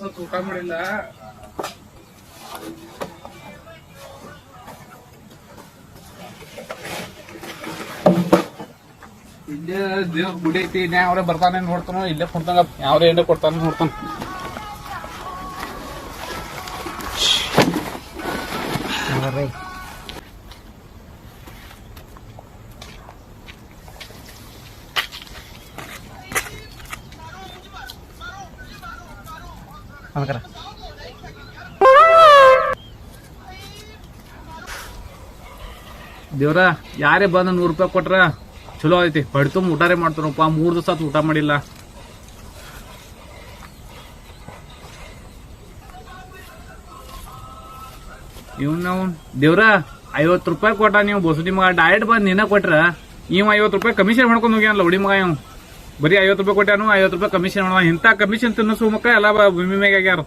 ಹೊತ್ತು ಊಟ ಮಾಡಿಲ್ಲ. ಇಲ್ಲೇ ದೇವ್ರ ಗುಡಿ ಐತಿ, ಇನ್ನ ಅವ್ರೆ ಬರ್ತಾನೆ ನೋಡ್ತಾನೋ, ಇಲ್ಲೇ ಕೊಡ್ತಾನ, ಯಾವ್ರೆ ಏನೇ ಕೊಡ್ತಾನ ನೋಡ್ತಾನ. ದೇವ್ರ ಯಾರೇ ಬಂದ 100 ರೂಪಾಯಿ ಕೊಟ್ರ ಚಲೋ ಐತಿ. ಬಡ್ತುಂಬ ಊಟಾರೇ ಮಾಡ್ತಾನಪ್ಪ, 3 ದಿವಸ ಊಟ ಮಾಡಿಲ್ಲ. ಇವ್ ನಾವು ದೇವ್ರ 50 ರೂಪಾಯಿ ಕೊಟ್ಟ, ನೀವು ಬಸದಿ ಮಗ ಡೈರೆಕ್ಟ್ ಬಂದ್ ನಿನ್ನ ಕೊಟ್ರ ಇವ್ 50 ರೂಪಾಯಿ ಕಮಿಷನ್ ಮಾಡ್ಕೊಂಡು ಹೋಗ್ಯಾನ ಲೌಡಿ ಮಗ. ಇವ್ ಬರೀ 50 ರೂಪಾಯಿ ಕೊಟ್ಟಾನು, 50 ರೂಪಾಯಿ ಕಮಿಷನ್ ಮಾಡ. ಇಂಥ ಕಮಿಷನ್ ತಿನ್ನಸು ಮಕ್ಕ ಎಲ್ಲ ಭೂಮಿ ಮ್ಯಾಗ ಆಗ್ಯಾರ.